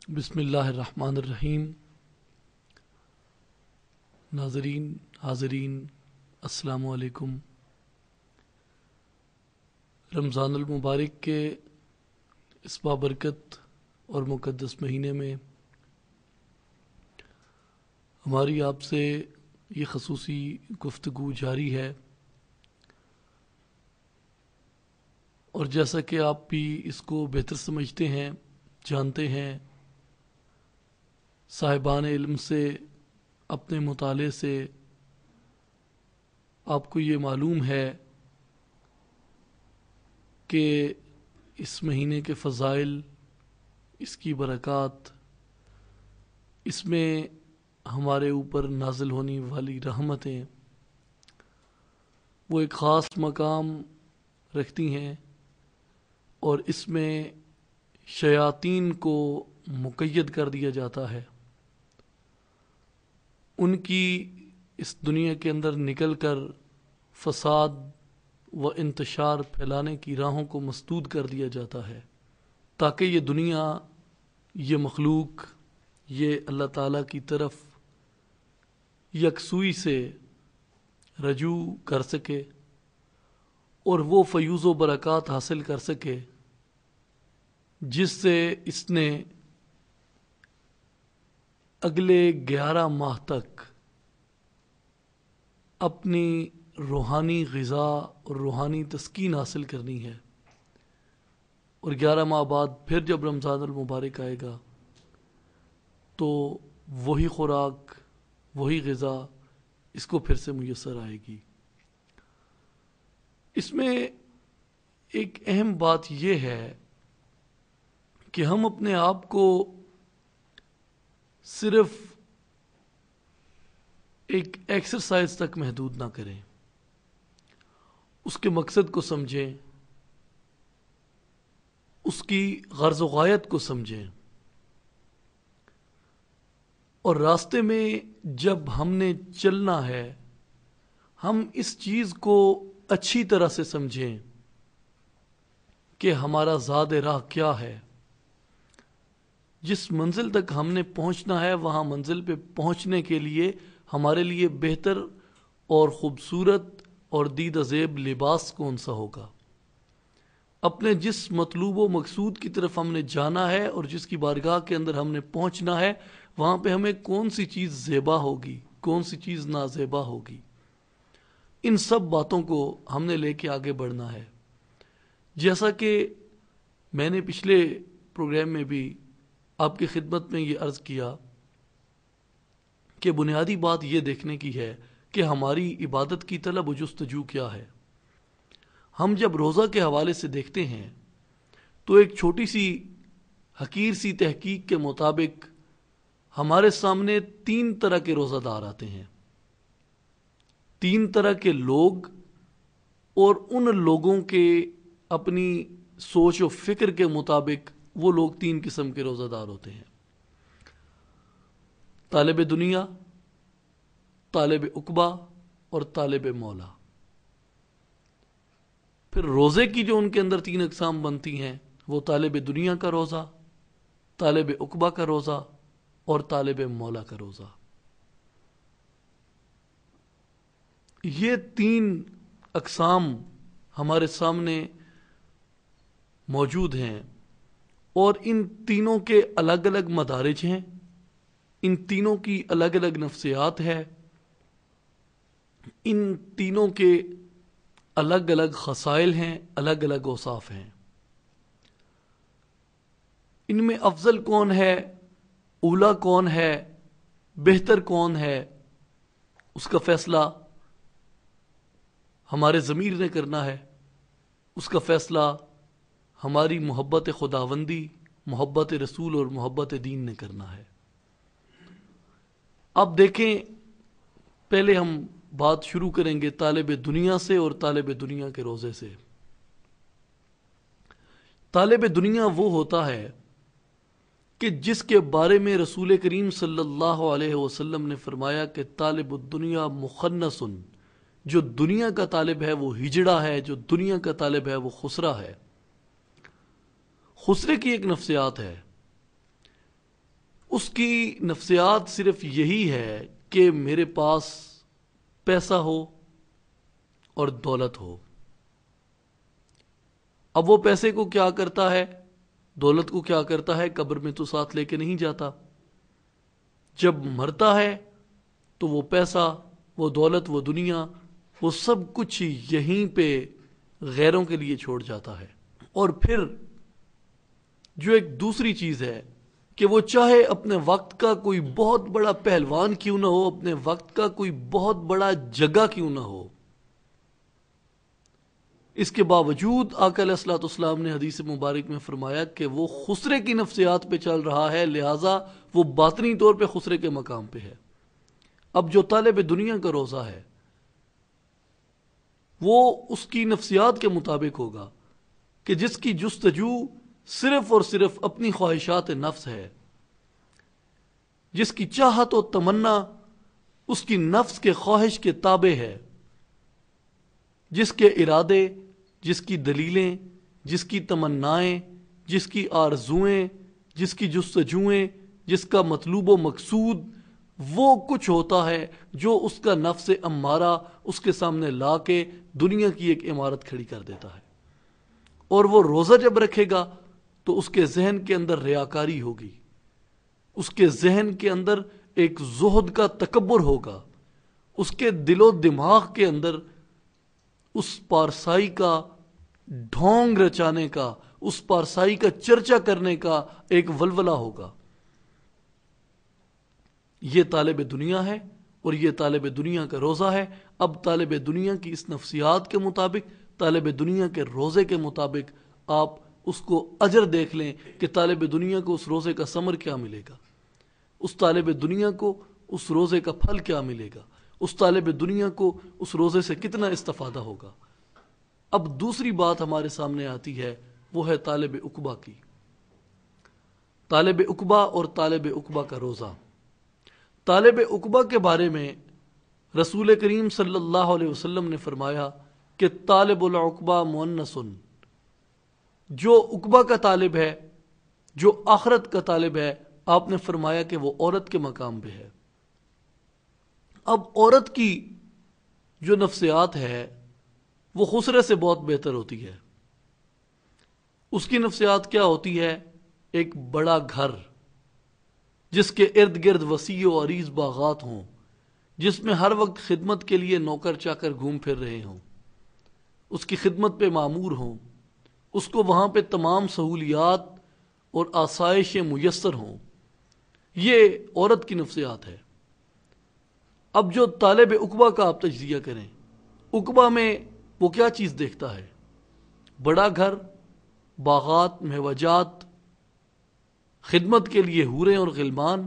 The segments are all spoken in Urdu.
بسم اللہ الرحمن الرحیم۔ ناظرین، حاضرین، السلام علیکم۔ رمضان المبارک کے اس بابرکت اور مقدس مہینے میں ہماری آپ سے یہ خصوصی گفتگو جاری ہے، اور جیسا کہ آپ بھی اس کو بہتر سمجھتے ہیں، جانتے ہیں، صاحبان علم سے، اپنے مطالعے سے آپ کو یہ معلوم ہے کہ اس مہینے کے فضائل، اس کی برکات، اس میں ہمارے اوپر نازل ہونے والی رحمتیں وہ ایک خاص مقام رکھتی ہیں، اور اس میں شیاطین کو مقید کر دیا جاتا ہے۔ ان کی اس دنیا کے اندر نکل کر فساد و انتشار پھیلانے کی راہوں کو مسدود کر دیا جاتا ہے، تاکہ یہ دنیا، یہ مخلوق، یہ اللہ تعالیٰ کی طرف یکسوئی سے رجوع کر سکے اور وہ فیوز و برکات حاصل کر سکے جس سے اس نے اگلے 11 ماہ تک اپنی روحانی غذا اور روحانی تسکین حاصل کرنی ہے، اور 11 ماہ بعد پھر جب رمضان المبارک آئے گا تو وہی خوراک، وہی غذا اس کو پھر سے میسر آئے گی۔ اس میں ایک اہم بات یہ ہے کہ ہم اپنے آپ کو صرف ایک ایکسرسائز تک محدود نہ کریں، اس کے مقصد کو سمجھیں، اس کی غرض و غایت کو سمجھیں، اور راستے میں جب ہم نے چلنا ہے ہم اس چیز کو اچھی طرح سے سمجھیں کہ ہمارا زاد راہ کیا ہے۔ جس منزل تک ہم نے پہنچنا ہے وہاں منزل پہ پہنچنے کے لیے ہمارے لیے بہتر اور خوبصورت اور دید زیب لباس کون سا ہوگا۔ اپنے جس مطلوب و مقصود کی طرف ہم نے جانا ہے اور جس کی بارگاہ کے اندر ہم نے پہنچنا ہے وہاں پہ ہمیں کون سی چیز زیبا ہوگی، کون سی چیز نازیبا ہوگی، ان سب باتوں کو ہم نے لے کے آگے بڑھنا ہے۔ جیسا کہ میں نے پچھلے پروگرام میں بھی آپ کی خدمت میں یہ عرض کیا کہ بنیادی بات یہ دیکھنے کی ہے کہ ہماری عبادت کی طلب و جستجو کیا ہے۔ ہم جب روزہ کے حوالے سے دیکھتے ہیں تو ایک چھوٹی سی حقیر سی تحقیق کے مطابق ہمارے سامنے 3 طرح کے روزہ دار آتے ہیں، 3 طرح کے لوگ، اور ان لوگوں کے اپنی سوچ و فکر کے مطابق وہ لوگ 3 قسم کے روزہ دار ہوتے ہیں: طالب دنیا، طالب عقبہ اور طالب مولا۔ پھر روزے کی جو ان کے اندر 3 اقسام بنتی ہیں وہ طالب دنیا کا روزہ، طالب عقبہ کا روزہ اور طالب مولا کا روزہ۔ یہ 3 اقسام ہمارے سامنے موجود ہیں، اور ان تینوں کے الگ الگ مدارج ہیں، ان تینوں کی الگ الگ نفسیات ہے، ان تینوں کے الگ الگ خصائل ہیں، الگ الگ اوصاف ہیں۔ ان میں افضل کون ہے، اولا کون ہے، بہتر کون ہے، اس کا فیصلہ ہمارے ضمیر نے کرنا ہے، اس کا فیصلہ ہماری محبت خداوندی، محبت رسول اور محبت دین نے کرنا ہے۔ اب دیکھیں، پہلے ہم بات شروع کریں گے طالب دنیا سے اور طالب دنیا کے روزے سے۔ طالب دنیا وہ ہوتا ہے کہ جس کے بارے میں رسول کریم صلی اللہ علیہ وسلم نے فرمایا کہ طالب الدنیا مخنث، جو دنیا کا طالب ہے وہ ہجڑا ہے، جو دنیا کا طالب ہے وہ خسرا ہے۔ خسرے کی ایک نفسیات ہے اس کی نفسیات صرف یہی ہے کہ میرے پاس پیسہ ہو اور دولت ہو. اب وہ پیسے کو کیا کرتا ہے، دولت کو کیا کرتا ہے؟ قبر میں تو ساتھ لے کے نہیں جاتا. جب مرتا ہے تو وہ پیسہ، وہ دولت، وہ دنیا، وہ سب کچھ یہیں پہ غیروں کے لیے چھوڑ جاتا ہے. اور پھر جو ایک دوسری چیز ہے کہ وہ چاہے اپنے وقت کا کوئی بہت بڑا پہلوان کیوں نہ ہو، اپنے وقت کا کوئی بہت بڑا جگہ کیوں نہ ہو، اس کے باوجود آقا علیہ الصلوۃ والسلام نے حدیث مبارک میں فرمایا کہ وہ خسرے کی نفسیات پہ چل رہا ہے، لہٰذا وہ باطنی طور پہ خسرے کے مقام پہ ہے. اب جو طالب دنیا کا روزہ ہے وہ اس کی نفسیات کے مطابق ہوگا کہ جس کی جستجو صرف اور صرف اپنی خواہشات نفس ہے، جس کی چاہت و تمنا اس کی نفس کے خواہش کے تابع ہے، جس کے ارادے، جس کی دلیلیں، جس کی تمنائیں، جس کی آرزوئیں، جس کی جستجوئیں، جس کا مطلوب و مقصود وہ کچھ ہوتا ہے جو اس کا نفس امارہ اس کے سامنے لا کے دنیا کی ایک عمارت کھڑی کر دیتا ہے. اور وہ روزہ جب رکھے گا تو اس کے ذہن کے اندر ریاکاری ہوگی، اس کے ذہن کے اندر ایک زہد کا تکبر ہوگا، اس کے دل و دماغ کے اندر اس پارسائی کا ڈھونگ رچانے کا، اس پارسائی کا چرچا کرنے کا ایک ولولہ ہوگا. یہ طالب دنیا ہے اور یہ طالب دنیا کا روزہ ہے. اب طالب دنیا کی اس نفسیات کے مطابق، طالب دنیا کے روزے کے مطابق آپ اس کو اجر دیکھ لیں کہ طالب دنیا کو اس روزے کا ثمر کیا ملے گا، اس طالب دنیا کو اس روزے کا پھل کیا ملے گا، اس طالب دنیا کو اس روزے سے کتنا استفادہ ہوگا. اب دوسری بات ہمارے سامنے آتی ہے، وہ ہے طالب عقبہ کی. طالب عقبہ اور طالب عقبہ کا روزہ. طالب عقبہ کے بارے میں رسول کریم صلی اللہ علیہ وسلم نے فرمایا کہ طالب العقبہ مؤنث، جو عقبہ کا طالب ہے، جو آخرت کا طالب ہے، آپ نے فرمایا کہ وہ عورت کے مقام پہ ہے. اب عورت کی جو نفسیات ہے وہ خسرے سے بہت بہتر ہوتی ہے. اس کی نفسیات کیا ہوتی ہے؟ ایک بڑا گھر جس کے ارد گرد وسیع و عریض باغات ہوں، جس میں ہر وقت خدمت کے لیے نوکر چاکر گھوم پھر رہے ہوں، اس کی خدمت پہ مامور ہوں، اس کو وہاں پہ تمام سہولیات اور آسائشیں میسر ہوں. یہ عورت کی نفسیات ہے. اب جو طالب عقبہ کا آپ تجزیہ کریں، عقبہ میں وہ کیا چیز دیکھتا ہے؟ بڑا گھر، باغات، مہوجات، خدمت کے لیے حوریں اور غلمان،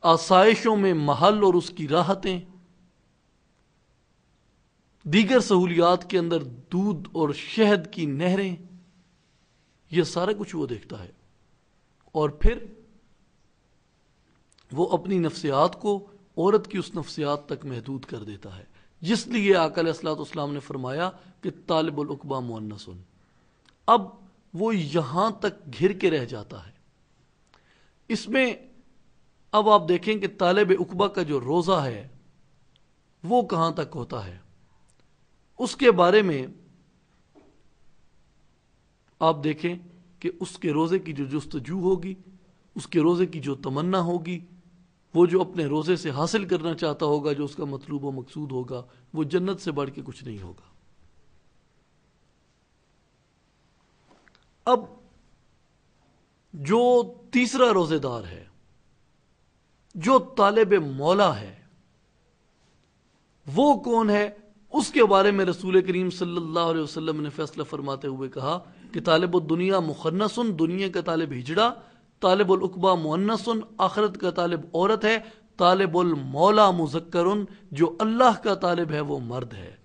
آسائشوں میں محل اور اس کی راحتیں، دیگر سہولیات کے اندر دودھ اور شہد کی نہریں، یہ سارا کچھ وہ دیکھتا ہے. اور پھر وہ اپنی نفسیات کو عورت کی اس نفسیات تک محدود کر دیتا ہے، جس لیے آقا علیہ الصلوۃ والسلام نے فرمایا کہ طالب العقبہ مؤنث. اب وہ یہاں تک گھر کے رہ جاتا ہے. اس میں اب آپ دیکھیں کہ طالب عقبہ کا جو روزہ ہے وہ کہاں تک ہوتا ہے. اس کے بارے میں آپ دیکھیں کہ اس کے روزے کی جو جستجو ہوگی، اس کے روزے کی جو تمنا ہوگی، وہ جو اپنے روزے سے حاصل کرنا چاہتا ہوگا، جو اس کا مطلوب و مقصود ہوگا، وہ جنت سے بڑھ کے کچھ نہیں ہوگا. اب جو تیسرا روزے دار ہے، جو طالب مولا ہے، وہ کون ہے؟ اس کے بارے میں رسول کریم صلی اللہ علیہ وسلم نے فیصلہ فرماتے ہوئے کہا کہ طالب الدنیا مخنث، دنیا کا طالب ہجڑا، طالب العقبہ مؤنث، آخرت کا طالب عورت ہے، طالب المولا مذکر، جو اللہ کا طالب ہے وہ مرد ہے.